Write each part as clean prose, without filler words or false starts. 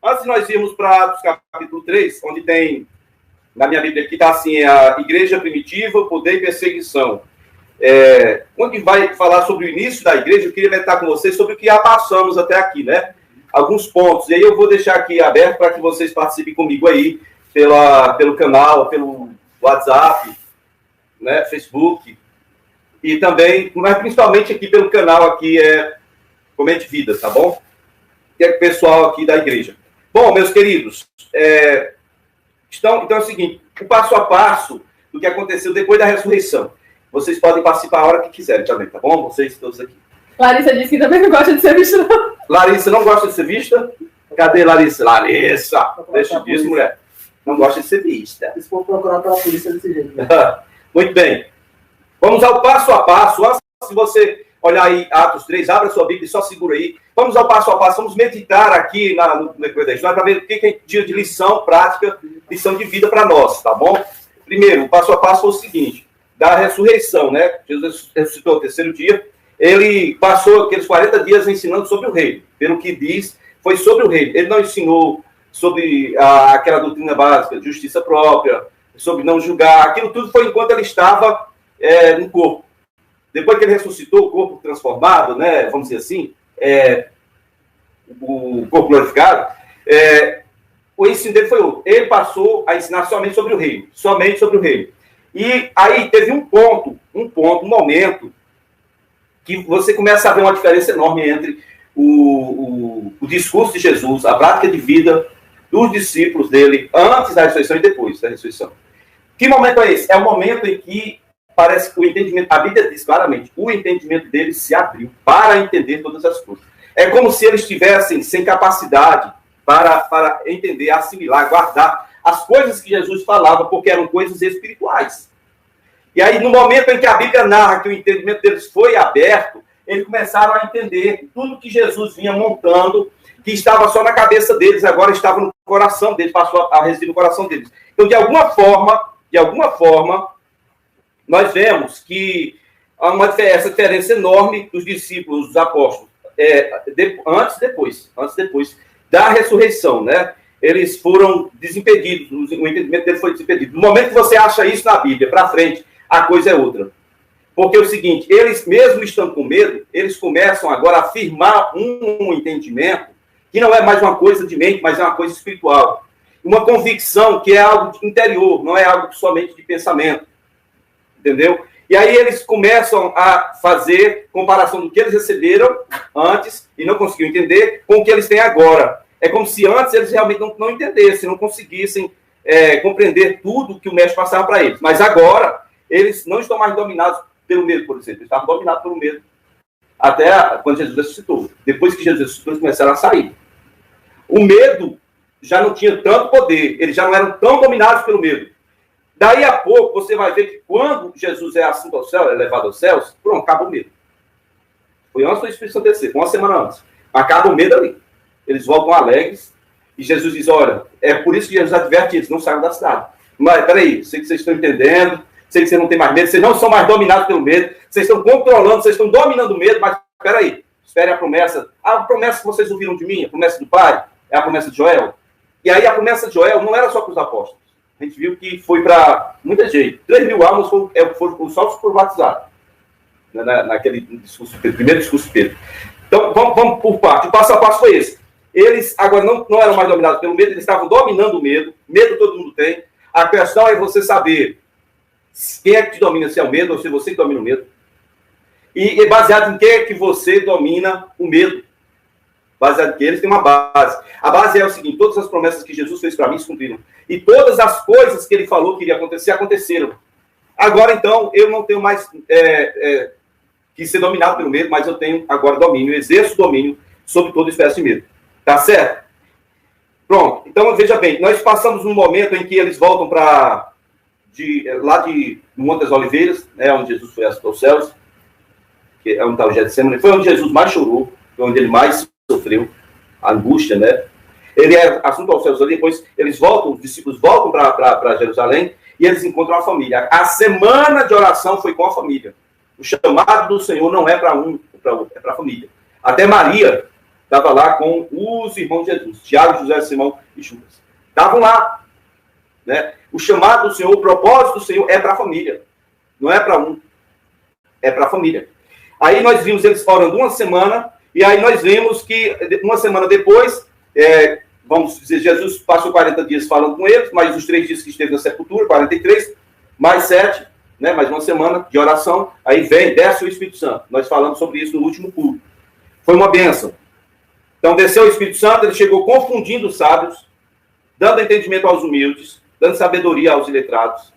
Antes de nós irmos para Atos capítulo 3, onde tem, na minha Bíblia aqui está assim, a igreja primitiva, poder e perseguição. Onde vai falar sobre o início da igreja, eu queria meditar com vocês sobre o que já passamos até aqui, né? Alguns pontos. E aí eu vou deixar aqui aberto para que vocês participem comigo aí, pelo canal, pelo WhatsApp, né, Facebook, e também, mas principalmente aqui pelo canal aqui, Comente Vida, tá bom? Que é o pessoal aqui da igreja. Bom, meus queridos, então é o seguinte, o passo a passo do que aconteceu depois da ressurreição. Vocês podem participar a hora que quiserem também, tá bom? Vocês todos aqui. Larissa disse que também não gosta de ser vista, não. Larissa não gosta de ser vista? Cadê Larissa? Larissa! Deixa disso, mulher. Não gosta de ser vista. Se for procurar pela polícia desse jeito. Muito bem. Vamos ao passo a passo. Se você olhar aí Atos 3, abra sua Bíblia e só segura aí. Vamos ao passo a passo. Vamos meditar aqui no decorrer da história para ver o que é dia de lição prática, lição de vida para nós, tá bom? Primeiro, o passo a passo foi o seguinte, da ressurreição, né? Jesus ressuscitou ao terceiro dia. Ele passou aqueles 40 dias ensinando sobre o reino. Pelo que diz, foi sobre o reino. Ele não ensinou sobre aquela doutrina básica, justiça própria, sobre não julgar. Aquilo tudo foi enquanto ele estava no corpo. Depois que ele ressuscitou, o corpo transformado, né, vamos dizer assim, o corpo glorificado, o ensino dele foi outro. Ele passou a ensinar somente sobre o reino. Somente sobre o reino. E aí teve um momento, que você começa a ver uma diferença enorme entre o discurso de Jesus, a prática de vida dos discípulos dele, antes da ressurreição e depois da ressurreição. Que momento é esse? É o momento em que parece que o entendimento, a Bíblia diz claramente, o entendimento deles se abriu para entender todas as coisas. É como se eles estivessem sem capacidade para entender, assimilar, guardar as coisas que Jesus falava, porque eram coisas espirituais. E aí, no momento em que a Bíblia narra que o entendimento deles foi aberto, eles começaram a entender tudo que Jesus vinha montando, que estava só na cabeça deles, agora estava no coração deles, passou a residir no coração deles. Então, de alguma forma, nós vemos que há essa diferença enorme dos discípulos, dos apóstolos, antes e depois da ressurreição, né? Eles foram desimpedidos, o entendimento deles foi desimpedido. No momento que você acha isso na Bíblia, para frente, a coisa é outra. Porque é o seguinte, eles mesmo estando com medo, eles começam agora a afirmar um entendimento que não é mais uma coisa de mente, mas é uma coisa espiritual. Uma convicção que é algo interior, não é algo somente de pensamento. Entendeu? E aí eles começam a fazer comparação do que eles receberam antes e não conseguiam entender com o que eles têm agora. É como se antes eles realmente não entendessem, não conseguissem compreender tudo que o mestre passava para eles. Mas agora, eles não estão mais dominados pelo medo, por exemplo. Eles estavam dominados pelo medo até quando Jesus ressuscitou. Depois que Jesus ressuscitou, eles começaram a sair. O medo já não tinha tanto poder, eles já não eram tão dominados pelo medo. Daí a pouco, você vai ver que quando Jesus é assunto ao céu, é levado aos céus, pronto, acaba o medo. Foi antes do Espírito Santo descer, foi uma semana antes. Acaba o medo ali. Eles voltam alegres, e Jesus diz, olha, é por isso que Jesus adverte eles, não saiam da cidade. Mas, peraí, sei que vocês estão entendendo, sei que vocês não têm mais medo, vocês não são mais dominados pelo medo, vocês estão controlando, vocês estão dominando o medo, mas, peraí, espere a promessa. A promessa que vocês ouviram de mim, a promessa do Pai, é a promessa de Joel. E aí a promessa de Joel não era só para os apóstolos. A gente viu que foi para muita gente. 3.000 almas foram só por batizados. Naquele discurso, primeiro discurso de Pedro. Então, vamos por parte. O passo a passo foi esse. Eles agora não eram mais dominados pelo medo, eles estavam dominando o medo. Medo todo mundo tem. A questão é você saber quem é que te domina, se é o medo ou se é você que domina o medo. E baseado em quem é que você domina o medo. Baseado em que eles têm uma base. A base é o seguinte, todas as promessas que Jesus fez para mim se cumpriram. E todas as coisas que ele falou que iria acontecer, aconteceram. Agora, então, eu não tenho mais que ser dominado pelo medo, mas eu tenho agora domínio, exerço domínio sobre toda espécie de medo. Tá certo? Pronto. Então, veja bem, nós passamos um momento em que eles voltam lá de Monte das Oliveiras, né, onde Jesus foi aos céus, que é um tal Getsemane, foi onde Jesus mais chorou, foi onde ele mais sofreu a angústia, né? Ele é assunto aos céus, depois eles voltam, os discípulos voltam para Jerusalém e eles encontram a família. A semana de oração foi com a família. O chamado do Senhor não é para um, é para outro, é para a família. Até Maria, estava lá com os irmãos de Jesus, Tiago, José, Simão e Judas. Estavam lá. Né? O chamado do Senhor, o propósito do Senhor é para a família. Não é para um. É para a família. Aí nós vimos eles orando uma semana, e aí nós vimos que uma semana depois, vamos dizer, Jesus passou 40 dias falando com eles, mais os 3 dias que esteve na sepultura, 43, mais 7, né, mais uma semana de oração, aí desce o Espírito Santo. Nós falamos sobre isso no último culto. Foi uma bênção. Então desceu o Espírito Santo, ele chegou confundindo os sábios, dando entendimento aos humildes, dando sabedoria aos iletrados.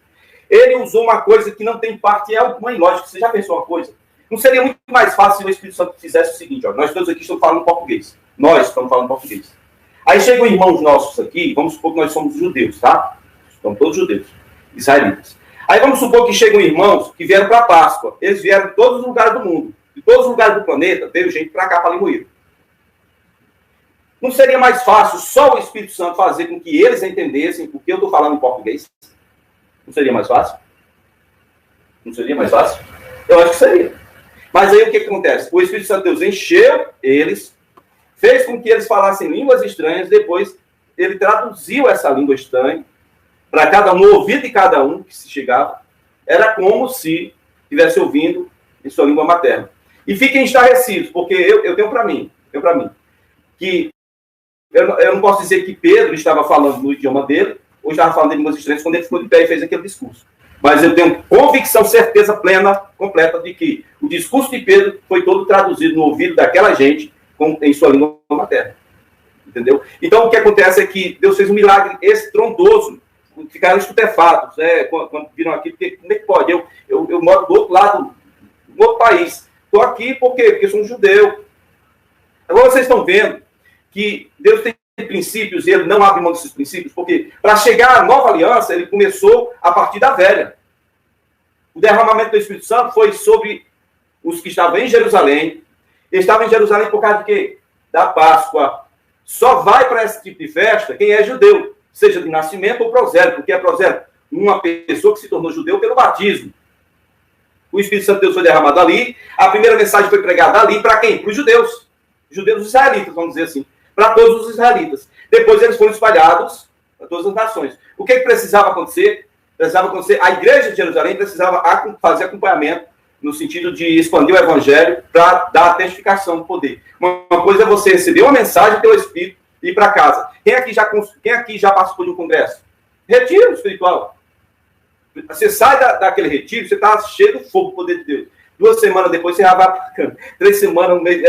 Ele usou uma coisa que não tem parte, é uma ilógica. Você já pensou uma coisa? Não seria muito mais fácil se o Espírito Santo fizesse o seguinte, ó, nós todos aqui estamos falando português. Nós estamos falando português. Aí chegam irmãos nossos aqui, vamos supor que nós somos judeus, tá? Estamos todos judeus, israelitas. Aí vamos supor que chegam irmãos que vieram para a Páscoa. Eles vieram de todos os lugares do mundo. De todos os lugares do planeta, veio gente para cá, para Limoeiro. Não seria mais fácil só o Espírito Santo fazer com que eles entendessem o que eu estou falando em português? Não seria mais fácil? Não seria mais fácil? Eu acho que seria. Mas aí o que acontece? O Espírito Santo de Deus encheu eles, fez com que eles falassem línguas estranhas, depois ele traduziu essa língua estranha para cada um, no ouvido de cada um que se chegava. Era como se estivesse ouvindo em sua língua materna. E fiquem estarrecidos, porque eu tenho para mim, que eu não posso dizer que Pedro estava falando no idioma dele, ou estava falando em línguas estranhas quando ele ficou de pé e fez aquele discurso. Mas eu tenho convicção, certeza plena, completa, de que o discurso de Pedro foi todo traduzido no ouvido daquela gente em sua língua materna. Entendeu? Então, o que acontece é que Deus fez um milagre estrondoso. Ficaram estupefatos, né, quando viram aqui, porque como é que pode? Eu moro do outro lado, no outro país. Estou aqui por quê? Porque sou um judeu. Agora vocês estão vendo que Deus tem princípios e ele não abre mão desses princípios, porque para chegar à nova aliança, ele começou a partir da velha. O derramamento do Espírito Santo foi sobre os que estavam em Jerusalém. Eles estavam em Jerusalém por causa de quê? Da Páscoa. Só vai para esse tipo de festa quem é judeu, seja de nascimento ou prosélito. O que é prosélito? Uma pessoa que se tornou judeu pelo batismo. O Espírito Santo de Deus foi derramado ali. A primeira mensagem foi pregada ali para quem? Para os judeus. Judeus israelitas, vamos dizer assim. Para todos os israelitas. Depois eles foram espalhados para todas as nações. O que precisava acontecer? Precisava acontecer, a igreja de Jerusalém precisava fazer acompanhamento no sentido de expandir o evangelho para dar a testificação do poder. Uma coisa é você receber uma mensagem pelo Espírito e ir para casa. Quem aqui já participou de um congresso? Retiro espiritual. Você sai daquele retiro, você está cheio do fogo do poder de Deus. 2 semanas depois você já vai para a cama. 3 semanas, um mês,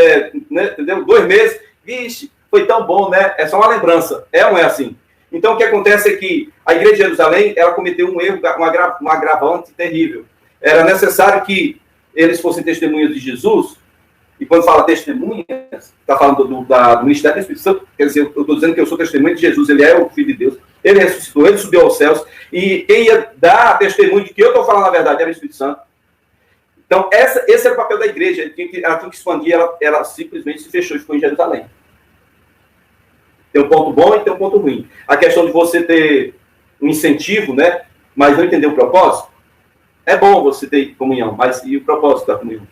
né, entendeu? 2 meses, vixe, foi tão bom, né? É só uma lembrança. É ou não é assim? Então, o que acontece é que a igreja de Jerusalém, ela cometeu um erro, um agravante terrível. Era necessário que eles fossem testemunhas de Jesus, e quando fala testemunhas, está falando do ministério do Espírito Santo, quer dizer, eu estou dizendo que eu sou testemunha de Jesus, ele é o Filho de Deus, ele ressuscitou, ele subiu aos céus, e quem ia dar testemunho de que eu estou falando a verdade era o Espírito Santo. Então, esse era o papel da igreja, ela tinha que expandir, ela simplesmente se fechou e ficou em Jerusalém. Tem um ponto bom e tem um ponto ruim. A questão de você ter um incentivo, né, mas não entender o propósito, é bom você ter comunhão, mas e o propósito da comunhão?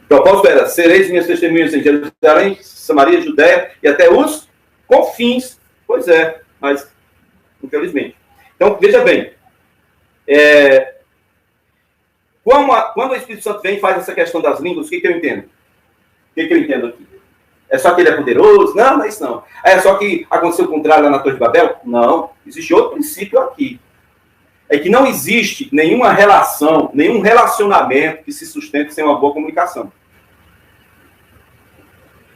O propósito era, sereis minhas testemunhas em Jerusalém, Samaria, Judéia e até os confins. Pois é, mas infelizmente. Então, veja bem, quando o Espírito Santo vem e faz essa questão das línguas, o que eu entendo? O que eu entendo aqui? É só que ele é poderoso? Não, não é isso não. É só que aconteceu o contrário lá na Torre de Babel? Não. Existe outro princípio aqui. É que não existe nenhuma relação, nenhum relacionamento que se sustente sem uma boa comunicação.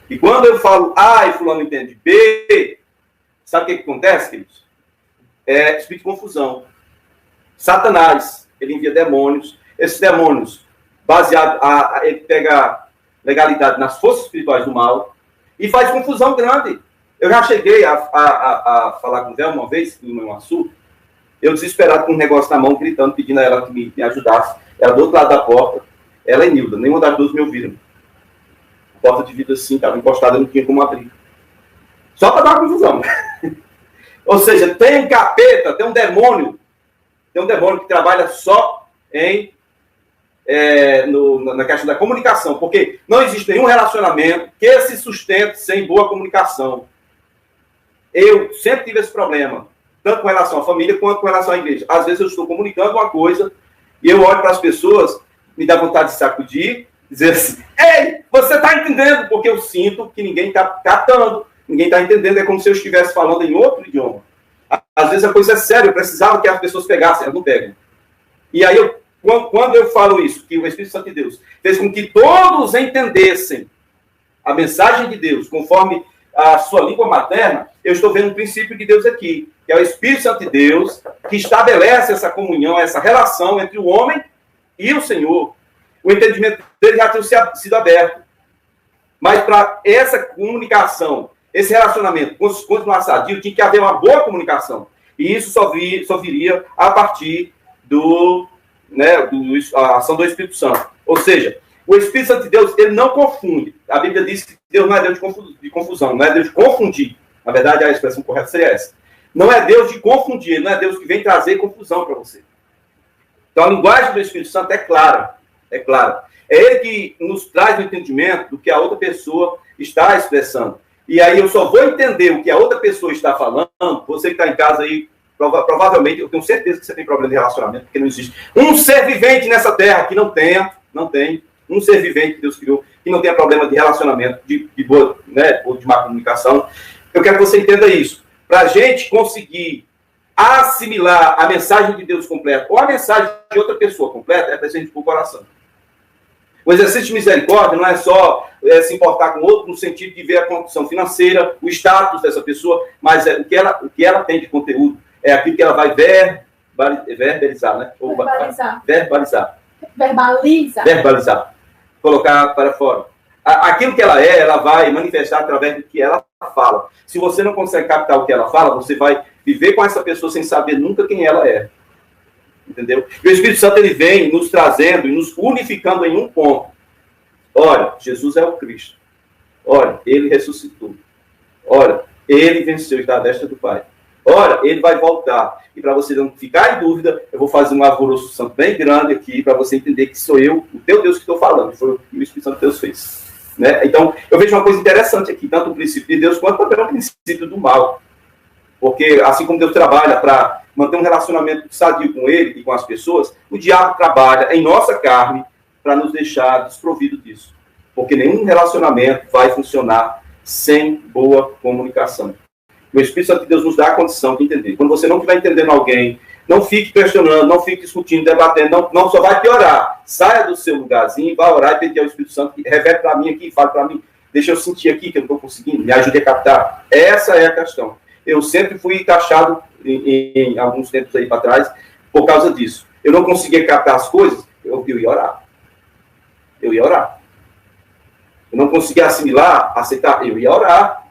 E quando eu falo A e fulano entende B, sabe o que acontece, queridos? É espírito de confusão. Satanás, ele envia demônios. Esses demônios, ele pega legalidade nas forças espirituais do mal e faz confusão grande. Eu já cheguei a falar com o Velma uma vez, no meu Açu, eu desesperado com um negócio na mão, gritando, pedindo a ela que me ajudasse. Ela do outro lado da porta, ela e Nilda, nenhuma das duas me ouviram. A porta de vidro assim, estava encostada, não tinha como abrir. Só para dar uma confusão. Ou seja, tem um capeta, tem um demônio que trabalha só em na questão da comunicação, porque não existe nenhum relacionamento que se sustente sem boa comunicação. Eu sempre tive esse problema, tanto com relação à família quanto com relação à igreja. Às vezes eu estou comunicando uma coisa e eu olho para as pessoas, me dá vontade de sacudir, dizer assim, ei, você está entendendo? Porque eu sinto que ninguém está catando, ninguém está entendendo, é como se eu estivesse falando em outro idioma. Às vezes a coisa é séria, eu precisava que as pessoas pegassem, elas não pegam. E aí, quando eu falo isso, que o Espírito Santo de Deus fez com que todos entendessem a mensagem de Deus, conforme a sua língua materna, eu estou vendo um princípio de Deus aqui, que é o Espírito Santo de Deus, que estabelece essa comunhão, essa relação entre o homem e o Senhor. O entendimento dele já tinha sido aberto. Mas para essa comunicação, esse relacionamento continuar sadio, tinha que haver uma boa comunicação. E isso só viria a partir a ação do Espírito Santo. Ou seja, o Espírito Santo de Deus, ele não confunde. A Bíblia diz que Deus não é Deus de confusão, não é Deus de confundir. Na verdade, a expressão correta seria essa. Não é Deus de confundir, ele não é Deus que vem trazer confusão para você. Então, a linguagem do Espírito Santo é clara. É clara. É ele que nos traz o entendimento do que a outra pessoa está expressando. E aí eu só vou entender o que a outra pessoa está falando, você que está em casa aí, provavelmente, eu tenho certeza que você tem problema de relacionamento, porque não existe um ser vivente nessa terra que não tem um ser vivente que Deus criou, que não tenha problema de relacionamento, de boa, né, ou de má comunicação. Eu quero que você entenda isso. Para a gente conseguir assimilar a mensagem de Deus completa, ou a mensagem de outra pessoa completa, é preciso ir para o coração. O exercício de misericórdia não é só se importar com o outro no sentido de ver a condição financeira, o status dessa pessoa, mas é o que ela tem de conteúdo. É aquilo que ela vai verbalizar, né? Ou verbalizar. Colocar para fora. Aquilo que ela vai manifestar através do que ela fala. Se você não consegue captar o que ela fala, você vai viver com essa pessoa sem saber nunca quem ela é. Entendeu? E o Espírito Santo, ele vem nos trazendo e nos unificando em um ponto. Olha, Jesus é o Cristo. Olha, ele ressuscitou. Olha, ele venceu, está à destra do Pai. Olha, ele vai voltar. E para você não ficar em dúvida, eu vou fazer um alvoroço santo bem grande aqui, para você entender que sou eu, o teu Deus, que estou falando. Foi o que o Espírito Santo de Deus fez. Né? Então, eu vejo uma coisa interessante aqui, tanto o princípio de Deus, quanto também o princípio do mal. Porque, assim como Deus trabalha para manter um relacionamento sadio com ele e com as pessoas, o diabo trabalha em nossa carne para nos deixar desprovido disso. Porque nenhum relacionamento vai funcionar sem boa comunicação. O Espírito Santo de Deus nos dá a condição de entender. Quando você não estiver entendendo alguém, não fique questionando, não fique discutindo, debatendo, não só vai piorar. Saia do seu lugarzinho, vá orar e pedir ao Espírito Santo que revele para mim aqui, fale para mim, deixa eu sentir aqui que eu não estou conseguindo, me ajude a captar. Essa é a questão. Eu sempre fui taxado em alguns tempos aí para trás por causa disso. Eu não conseguia captar as coisas, eu ia orar. Eu não conseguia assimilar, aceitar, eu ia orar.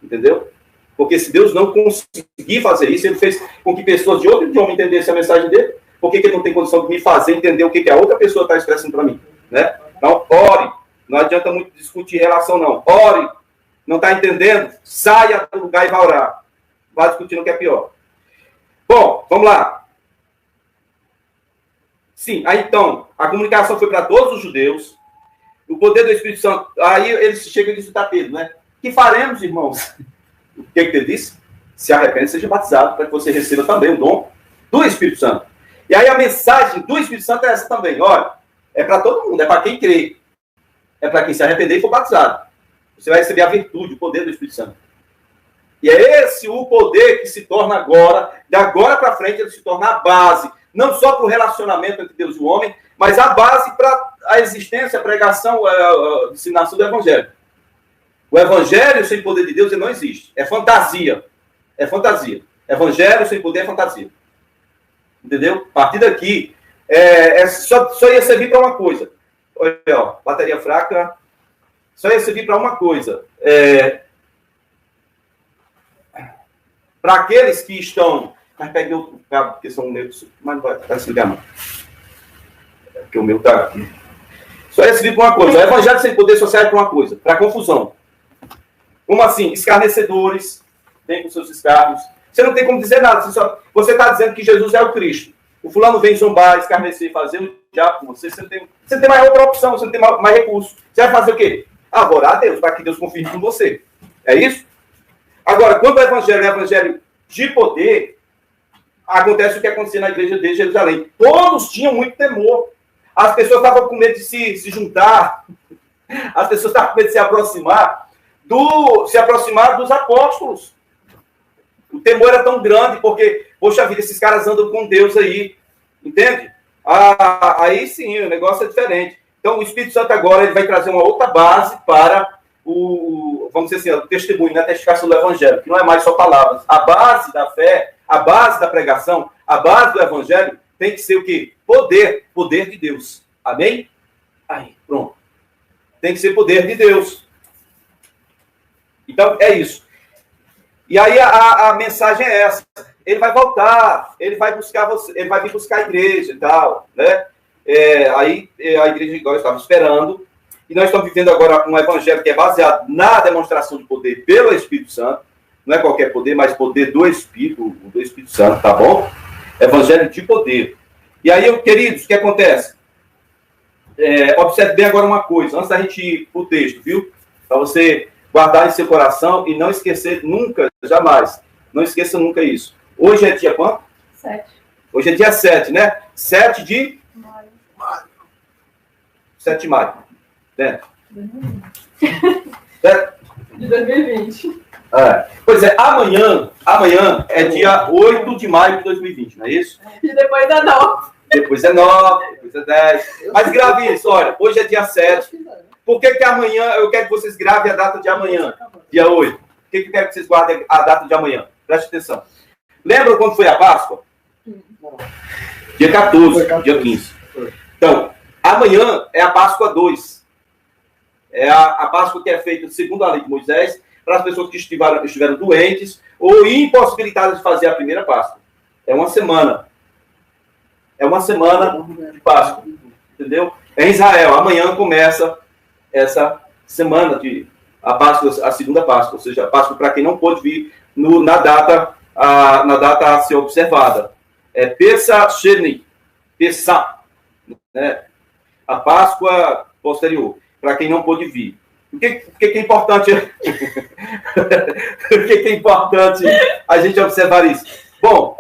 Entendeu? Porque se Deus não conseguir fazer isso, ele fez com que pessoas de outro idioma entendessem a mensagem dele, por que ele não tem condição de me fazer entender o que a outra pessoa está expressando para mim? Né? Então, ore. Não adianta muito discutir relação, não. Ore. Não está entendendo? Saia do lugar e vá orar. Vá discutindo o que é pior. Bom, vamos lá. Sim, aí então, a comunicação foi para todos os judeus. O poder do Espírito Santo. Aí eles chegam e dizem para Pedro, né? O que faremos, irmãos? O que ele disse? Se arrepende e seja batizado, para que você receba também o dom do Espírito Santo. E aí a mensagem do Espírito Santo é essa também. Olha, é para todo mundo, é para quem crê. É para quem se arrepender e for batizado. Você vai receber a virtude, o poder do Espírito Santo. E é esse o poder que se torna agora, de agora para frente, ele se torna a base, não só para o relacionamento entre Deus e o homem, mas a base para a existência, a pregação, a ensinação do Evangelho. O Evangelho sem poder de Deus ele não existe. É fantasia. É fantasia. Evangelho sem poder é fantasia. Entendeu? A partir daqui, só ia servir para uma coisa. Olha, ó, bateria fraca. Só ia servir para uma coisa. Para aqueles que estão... Mas peguei outro cabo, porque são meus... Mas não vai se ligar, não. Porque o meu está aqui. Só ia servir para uma coisa. O Evangelho sem poder só serve para uma coisa. Para confusão. Como assim? Escarnecedores. Vem com seus escarnos. Você não tem como dizer nada. Você está dizendo que Jesus é o Cristo. O fulano vem zombar, escarnecer, fazer diabo com você, você não tem mais outra opção, você não tem mais recurso. Você vai fazer o quê? Orar a Deus, para que Deus confie com você. É isso? Agora, quando o evangelho é evangelho de poder, acontece o que acontecia na igreja de Jerusalém. Todos tinham muito temor. As pessoas estavam com medo de se juntar, as pessoas estavam com medo de se aproximar dos apóstolos. O temor era tão grande, porque, poxa vida, esses caras andam com Deus aí, entende? Aí sim, o negócio é diferente. Então, o Espírito Santo agora ele vai trazer uma outra base para vamos dizer assim, o testemunho, a testificação do Evangelho, que não é mais só palavras. A base da fé, a base da pregação, a base do Evangelho tem que ser o quê? Poder de Deus. Amém? Aí, pronto. Tem que ser poder de Deus. Então, é isso. E aí a mensagem é essa. Ele vai voltar, ele vai buscar você, ele vai vir buscar a igreja e tal, né? Aí a igreja agora estava esperando, e nós estamos vivendo agora um evangelho que é baseado na demonstração de poder pelo Espírito Santo. Não é qualquer poder, mas poder do Espírito Santo, tá bom? Evangelho de poder. E aí, queridos, o que acontece? Observe bem agora uma coisa, antes da gente ir para o texto, viu? Para você guardar em seu coração e não esquecer nunca, jamais. Não esqueça nunca isso. Hoje é dia quanto? 7. Hoje é dia 7, né? 7 de maio. 7 de maio. Né? De 2020. Pois é, amanhã é dia 8 de maio de 2020, não é isso? E depois é 9. Depois é 9, depois é 10. Mas grave isso, olha, hoje é dia 7. Por que amanhã eu quero que vocês gravem a data de amanhã, dia 8? Por que eu quero que vocês guardem a data de amanhã? Preste atenção. Lembra quando foi a Páscoa? Dia 14, dia 15. Então, amanhã é a Páscoa 2. É a Páscoa que é feita segundo a lei de Moisés para as pessoas que estiveram doentes ou impossibilitadas de fazer a primeira Páscoa. É uma semana. É uma semana de Páscoa. Entendeu? Em Israel, amanhã começa essa semana a Páscoa, a segunda Páscoa, ou seja, a Páscoa para quem não pôde vir na data a ser observada. É Pesach Sheni, Pesach, né? A Páscoa posterior, para quem não pôde vir. O que é importante? Por que é importante a gente observar isso? Bom,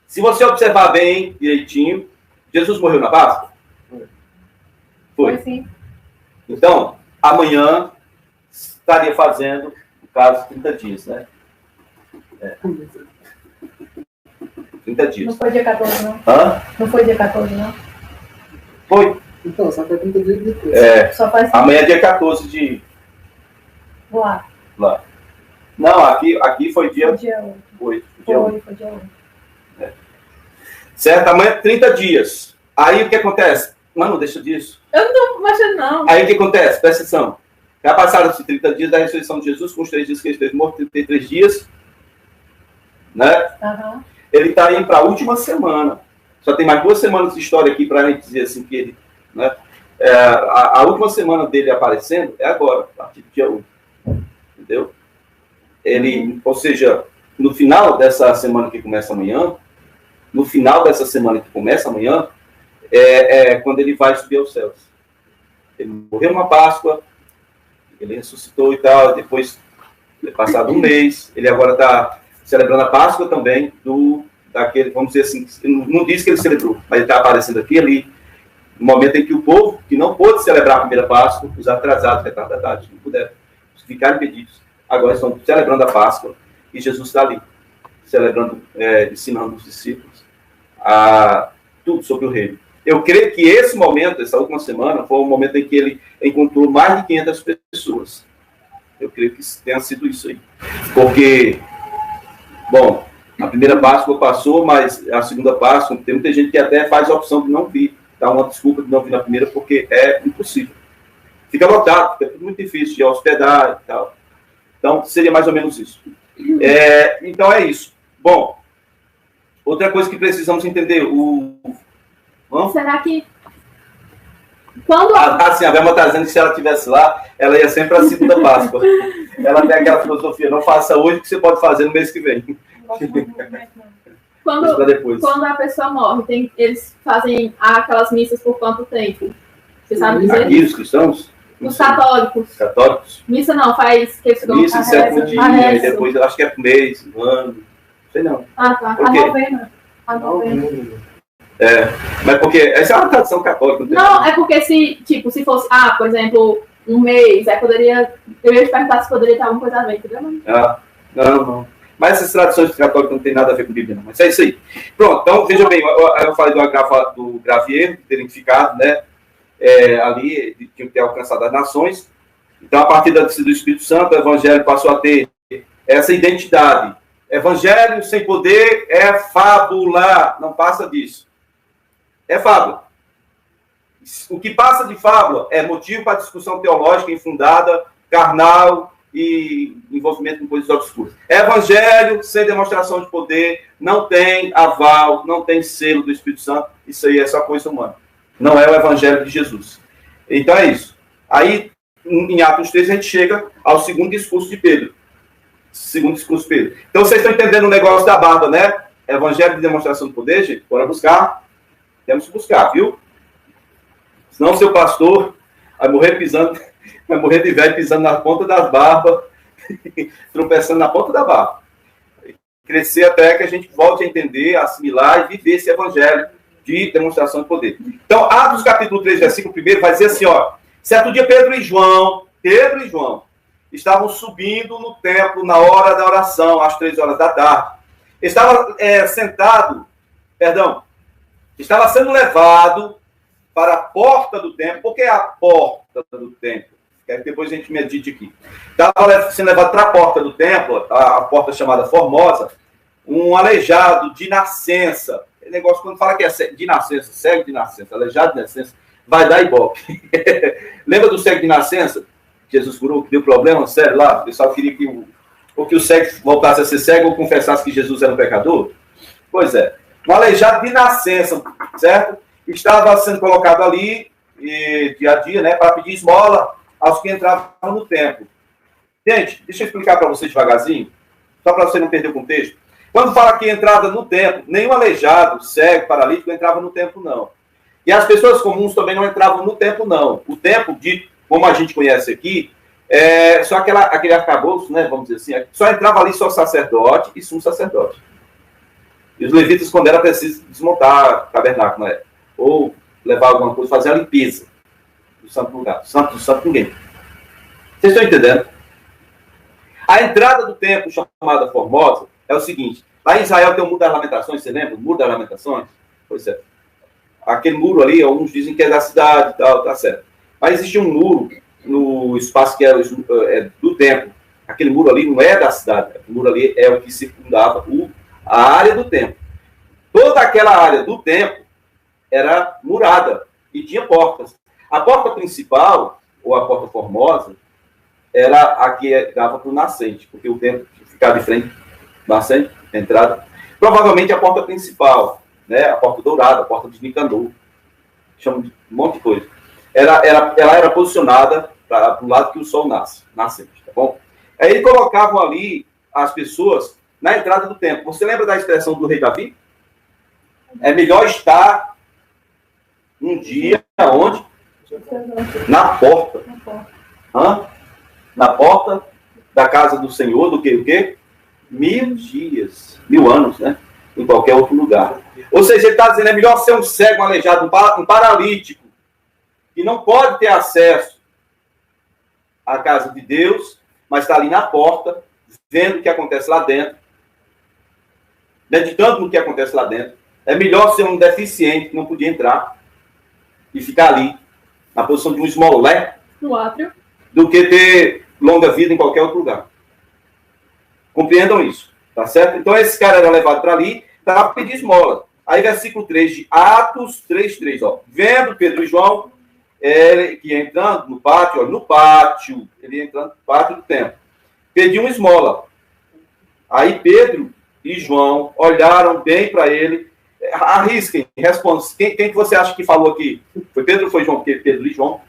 se você observar bem, direitinho, Jesus morreu na Páscoa? Foi. Sim. Então, amanhã estaria fazendo, no caso, 30 dias, né? 30 dias. Não foi dia 14, não? Hã? Não foi dia 14, não? Foi. Então, só foi 30 dias depois. Só faz... Amanhã é dia 14 de... Lá. Não, aqui foi dia 8. Foi dia 8. Certo? Amanhã é 30 dias. Aí o que acontece? Mano, deixa disso. Eu não tô imaginando, não. Aí o que acontece? Presta atenção. Já passaram-se 30 dias da ressurreição de Jesus, com os 3 dias que ele esteve morto, 33 dias. Né? Uhum. Ele está indo para a última semana. Só tem mais 2 semanas de história aqui para a gente dizer assim que ele... Né? A última semana dele aparecendo é agora, a partir do dia 1. Entendeu? Ele, ou seja, no final dessa semana que começa amanhã, é quando ele vai subir aos céus. Ele morreu numa Páscoa, ele ressuscitou e tal, depois, passado um mês, ele agora está celebrando a Páscoa também, daquele, vamos dizer assim, não diz que ele celebrou, mas ele está aparecendo aqui ali, no momento em que o povo, que não pôde celebrar a primeira Páscoa, os atrasados, retardatários, não puderam, ficaram impedidos, agora estão celebrando a Páscoa, e Jesus está ali, celebrando, ensinando os discípulos tudo sobre o reino. Eu creio que esse momento, essa última semana, foi o momento em que ele encontrou mais de 500 pessoas. Eu creio que tenha sido isso aí. Porque, bom, a primeira Páscoa passou, mas a segunda Páscoa, tem muita gente que até faz a opção de não vir. Dá uma desculpa de não vir na primeira, porque é impossível. Fica lotado, fica tudo muito difícil de hospedar e tal. Então, seria mais ou menos isso. Então, é isso. Bom, outra coisa que precisamos entender, Será que... Quando... Assim, a Velma está dizendo que se ela estivesse lá, ela ia sempre para a segunda Páscoa. Ela tem aquela filosofia, não faça hoje o que você pode fazer no mês que vem. Quando a pessoa morre, eles fazem aquelas missas por quanto tempo? Você sabe dizer? Aqui, os cristãos? Os católicos. Católicos? Missa não, faz que eles missa em sétimo dia, e depois eu acho que é por mês, um ano. Não sei não. Ah, tá. A novena. A novena. Mas porque essa é uma tradição católica. Não, é porque se fosse, por exemplo, um mês, aí eu ia te perguntar se poderia ter alguma coisa a ver, entendeu? Não. Mas essas tradições católicas não tem nada a ver com Bíblia, não. Mas é isso aí. Pronto, então, veja bem, eu falei do Gravier, identificado, né? Ali, tinha que ter alcançado as nações. Então, a partir da descida do Espírito Santo, o Evangelho passou a ter essa identidade. Evangelho sem poder é fábula, não passa disso. É fábula. O que passa de fábula é motivo para discussão teológica infundada, carnal e envolvimento com coisas obscuras. Evangelho sem demonstração de poder, não tem aval, não tem selo do Espírito Santo, isso aí é só coisa humana. Não é o Evangelho de Jesus. Então é isso. Aí, em Atos 3, a gente chega ao segundo discurso de Pedro. Então vocês estão entendendo o negócio da barba, né? Evangelho de demonstração de poder, gente, bora buscar. Temos que buscar, viu? Senão o seu pastor vai morrer de velho pisando na ponta das barbas, tropeçando na ponta da barba. Crescer até que a gente volte a entender, assimilar e viver esse evangelho de demonstração de poder. Então, Atos capítulo 3, versículo 1, vai dizer assim, ó. Certo dia, Pedro e João, estavam subindo no templo na hora da oração, às 3 horas da tarde. Estava sendo levado para a porta do templo. Por que a porta do templo? Quero que depois a gente medite aqui. Estava sendo levado para a porta do templo, a porta chamada Formosa, um aleijado de nascença. Esse negócio, quando fala que é de nascença, cego de nascença, aleijado de nascença, vai dar ibope. Lembra do cego de nascença? Jesus curou, que deu problema sério lá? O pessoal queria que o cego voltasse a ser cego ou confessasse que Jesus era um pecador? Pois é. Um aleijado de nascença, certo? Estava sendo colocado ali, dia a dia, né, para pedir esmola aos que entravam no templo. Gente, deixa eu explicar para vocês devagarzinho, só para você não perder o contexto. Quando fala que entrada no templo, nenhum aleijado, cego, paralítico entrava no templo, não. E as pessoas comuns também não entravam no templo, não. O templo, como a gente conhece aqui, só aquele arcabouço, né, vamos dizer assim, só entrava ali só sacerdote e sumo sacerdote. E os levitas, quando era preciso desmontar o tabernáculo, né, ou levar alguma coisa, fazer a limpeza do santo lugar. Do santo ninguém. Vocês estão entendendo? A entrada do templo, chamada Formosa, é o seguinte. Lá em Israel tem o Muro das Lamentações, você lembra? O Muro das Lamentações? Pois é. Aquele muro ali, alguns dizem que é da cidade e tal, tá certo. Mas existe um muro no espaço que é do templo. Aquele muro ali não é da cidade. O muro ali é o que circundava a área do templo. Toda aquela área do templo era murada e tinha portas. A porta principal, ou a porta formosa, era a que dava para o nascente, porque o templo ficava de frente, nascente, entrada. Provavelmente a porta principal, né, a porta dourada, a porta de Nicanor, chama de um monte de coisa. Ela era posicionada para o lado que o sol nascente, tá bom? Aí colocavam ali as pessoas na entrada do templo. Você lembra da expressão do rei Davi? É melhor estar um dia onde? Na porta. Na porta da casa do Senhor, do que o quê? 1000 dias, 1000 anos, né? Em qualquer outro lugar. Ou seja, ele está dizendo, é melhor ser um cego, um aleijado, um paralítico, que não pode ter acesso à casa de Deus, mas está ali na porta, vendo o que acontece lá dentro, meditando no que acontece lá dentro. É melhor ser um deficiente que não podia entrar e ficar ali, na posição de um esmolé, no átrio, do que ter longa vida em qualquer outro lugar. Compreendam isso, tá certo? Então esse cara era levado para ali, para pedir esmola. Aí versículo 3 de Atos 3:3, ó. Vendo Pedro e João, que ia entrando no pátio, ele ia entrando no pátio do templo, pediu uma esmola. Aí Pedro e João olharam bem para ele. Arrisquem, respondam. Quem que você acha que falou aqui? Foi Pedro ou foi João? Pedro e João.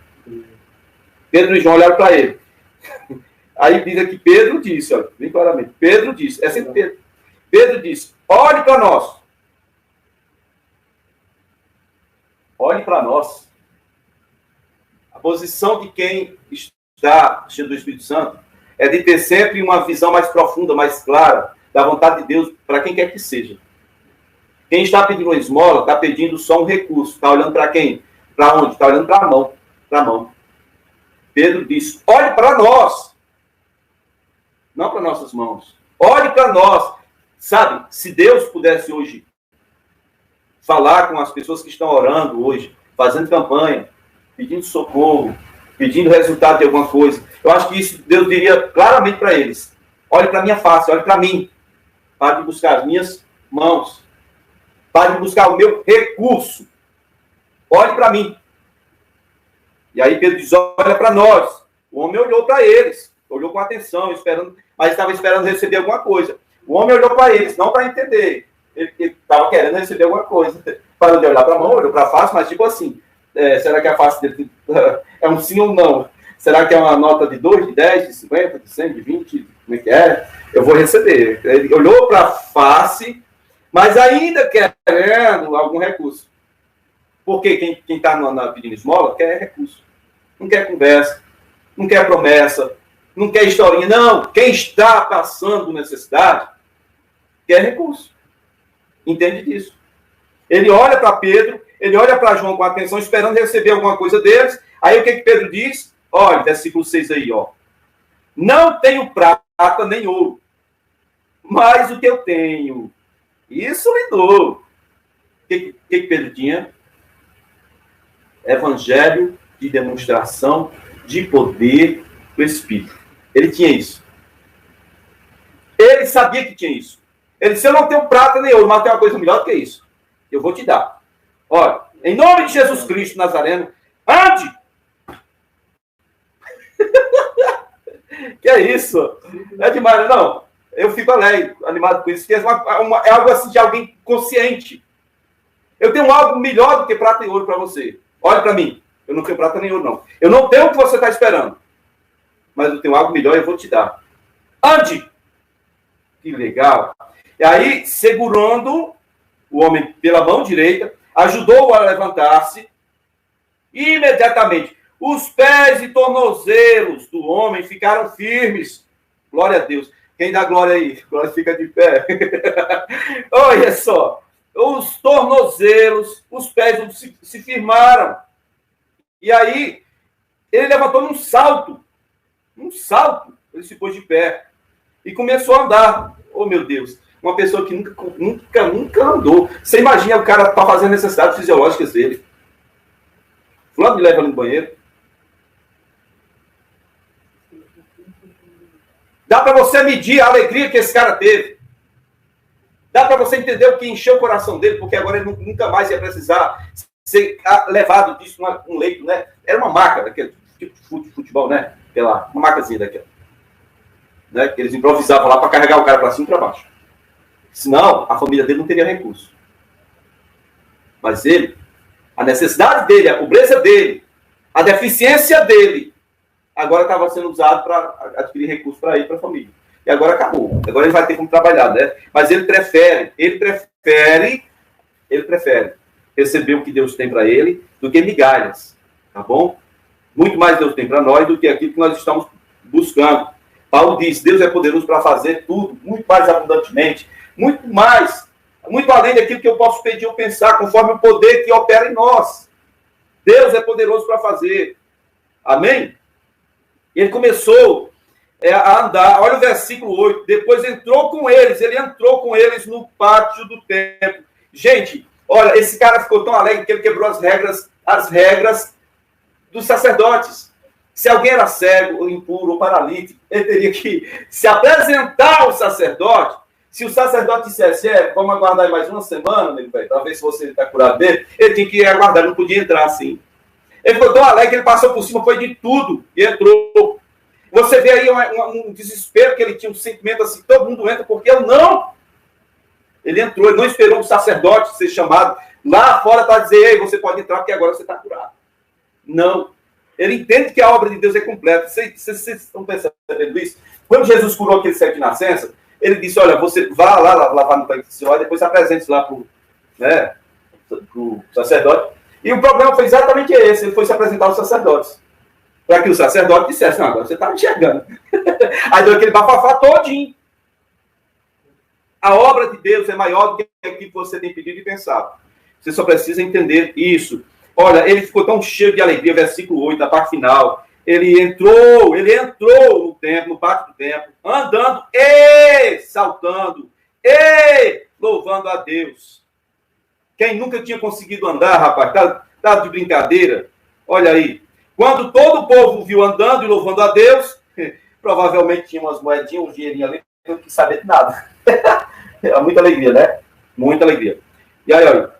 Pedro e João olharam para ele. Aí diz aqui, Pedro disse, olha, bem claramente. Pedro disse, é sempre Pedro. Pedro disse, olhe para nós. olhe para nós. A posição de quem está cheio do Espírito Santo é de ter sempre uma visão mais profunda, mais clara da vontade de Deus para quem quer que seja. Quem está pedindo uma esmola está pedindo só um recurso. Está olhando para quem? Para onde? Está olhando para a mão. Para a mão. Pedro diz, olhe para nós. Não para nossas mãos. Olhe para nós. Sabe, se Deus pudesse hoje falar com as pessoas que estão orando hoje, fazendo campanha, pedindo socorro, pedindo resultado de alguma coisa, eu acho que isso Deus diria claramente para eles. Olhe para a minha face, olhe para mim. Pare de buscar as minhas mãos. Pare de buscar o meu recurso. Olhe para mim. E aí Pedro diz, olha para nós. O homem olhou para eles. Olhou com atenção, esperando, mas estava esperando receber alguma coisa. O homem olhou para eles, não para entender. Ele estava querendo receber alguma coisa. Parou de olhar para a mão, olhou para a face, mas tipo assim, será que a face dele é um sim ou não? Será que é uma nota de 2, de 10, de 50, de 100, de 20? Como é que é? Eu vou receber. Ele olhou para a face, mas ainda querendo algum recurso. Porque quem está pedindo esmola quer recurso. Não quer conversa, não quer promessa, não quer historinha. Não, quem está passando necessidade quer recurso. Entende disso? Ele olha para Pedro, ele olha para João com atenção, esperando receber alguma coisa deles. Aí o que Pedro diz? Olha, versículo 6 aí, ó. Não tenho prata nem ouro, mas o que eu tenho, isso lhe dou. O que Pedro tinha? Evangelho de demonstração de poder do Espírito. Ele tinha isso. Ele sabia que tinha isso. Ele disse, eu não tenho prata nem ouro, mas tem uma coisa melhor do que isso. Eu vou te dar. Olha, em nome de Jesus Cristo Nazareno, ande! Que é isso? Não é demais, não. Eu fico alegre, animado com isso, que é algo assim de alguém consciente. Eu tenho algo melhor do que prata e ouro para você. Olha para mim. Eu não tenho prata nem ouro, não. Eu não tenho o que você está esperando. Mas eu tenho algo melhor e eu vou te dar. Ande! Que legal. E aí, segurando o homem pela mão direita, ajudou-o a levantar-se. E imediatamente, os pés e tornozelos do homem ficaram firmes. Glória a Deus. Quem dá glória aí? Glória fica de pé. Olha só. Os tornozelos, os pés se firmaram. E aí, ele levantou num salto. Um salto. Ele se pôs de pé. E começou a andar. Oh, meu Deus. Uma pessoa que nunca andou. Você imagina o cara para fazer necessidades fisiológicas dele. Fulano me leva ali no banheiro. Dá para você medir a alegria que esse cara teve. Dá para você entender o que encheu o coração dele, porque agora ele nunca mais ia precisar ser levado disso num leito, né? Era uma maca daquele tipo de futebol, né? Aquela, uma macazinha daquela. Né? Que eles improvisavam lá para carregar o cara para cima e para baixo. Senão, a família dele não teria recurso. Mas ele, a necessidade dele, a pobreza dele, a deficiência dele, agora estava sendo usado para adquirir recursos para ir para a família. E agora acabou. Agora ele vai ter como trabalhar, né? Mas ele prefere receber o que Deus tem para ele do que migalhas, tá bom? Muito mais Deus tem para nós do que aquilo que nós estamos buscando. Paulo diz, Deus é poderoso para fazer tudo, muito mais abundantemente, muito mais, muito além daquilo que eu posso pedir ou pensar, conforme o poder que opera em nós. Deus é poderoso para fazer. Amém? Ele começou a andar, olha o versículo 8, depois ele entrou com eles no pátio do templo. Gente, olha, esse cara ficou tão alegre que ele quebrou as regras dos sacerdotes. Se alguém era cego, ou impuro, ou paralítico, ele teria que se apresentar ao sacerdote. Se o sacerdote dissesse, vamos aguardar mais uma semana, para ver se você está curado dele, ele tinha que aguardar, não podia entrar assim. Ele ficou tão alegre que ele passou por cima, foi de tudo, e entrou. Você vê aí um desespero que ele tinha, um sentimento assim, todo mundo entra, porque eu não. Ele entrou, ele não esperou o sacerdote ser chamado lá fora para dizer, ei, você pode entrar, porque agora você está curado. Não. Ele entende que a obra de Deus é completa. Vocês estão percebendo isso? Quando Jesus curou aquele cego de nascença, ele disse, olha, você vá lá lavar no tanque de Siloé, depois apresente-se lá para o sacerdote. E o problema foi exatamente esse. Ele foi se apresentar aos sacerdotes. Para que o sacerdote dissesse, não, agora você está enxergando. Aí deu aquele bafafá todinho. A obra de Deus é maior do que aquilo que você tem pedido e pensado. Você só precisa entender isso. Olha, ele ficou tão cheio de alegria, versículo 8, da parte final. Ele entrou no templo, no pátio do templo, andando e saltando e louvando a Deus. Quem nunca tinha conseguido andar, rapaz, tá de brincadeira? Olha aí. Quando todo o povo viu andando e louvando a Deus, provavelmente tinha umas moedinhas, um dinheirinho ali, não quis saber de nada. Muita alegria, né? Muita alegria. E aí, olha,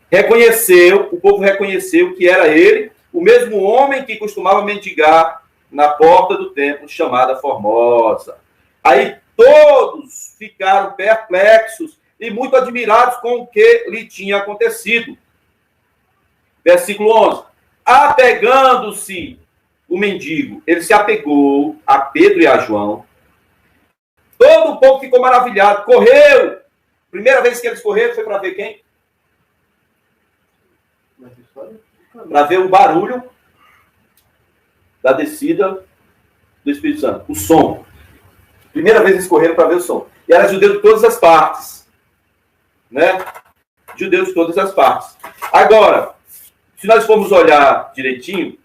o povo reconheceu que era ele, o mesmo homem que costumava mendigar na porta do templo, chamada Formosa. Aí todos ficaram perplexos e muito admirados com o que lhe tinha acontecido. Versículo 11. Apegando-se o mendigo, ele se apegou a Pedro e a João. Todo o povo ficou maravilhado, correu. Primeira vez que eles correram foi para ver quem? Para ver o barulho da descida do Espírito Santo, o som. Primeira vez eles correram para ver o som. E era judeu de todas as partes. Né? Judeu de todas as partes. Agora, se nós formos olhar direitinho,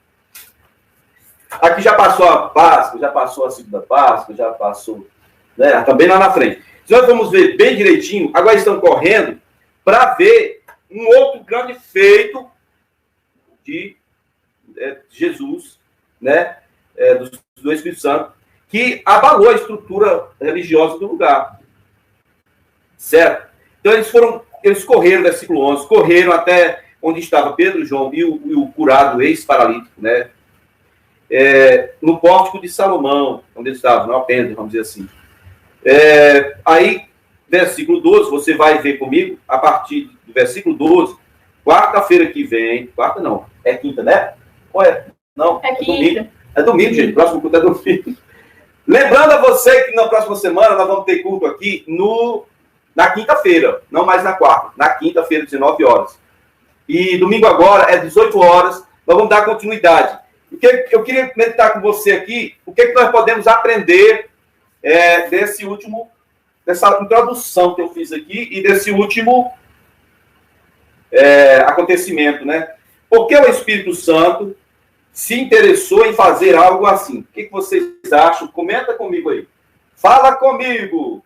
aqui já passou a Páscoa, já passou a segunda Páscoa, já passou, né? Também lá na frente. Se nós formos ver bem direitinho, agora estão correndo para ver um outro grande feito de Jesus, né? Do Espírito Santo, que abalou a estrutura religiosa do lugar. Certo? Então eles correram, versículo 11, correram até onde estava Pedro, João e o curado ex-paralítico, né? No pórtico de Salomão, onde eles estavam, não apenas, vamos dizer assim. Aí, versículo 12, você vai ver comigo, a partir do versículo 12, quarta-feira que vem, quarta não, é quinta, né? Ou é? Não, é quinta. Domingo. É domingo, gente, próximo culto é domingo. Lembrando a você que na próxima semana nós vamos ter culto aqui na quinta-feira, não mais na quarta, na quinta-feira, 19 horas. E domingo agora é 18 horas, nós vamos dar continuidade. Eu queria meditar com você aqui o que nós podemos aprender dessa introdução que eu fiz aqui e desse último acontecimento, né? Por que o Espírito Santo se interessou em fazer algo assim? O que vocês acham? Comenta comigo aí. Fala comigo!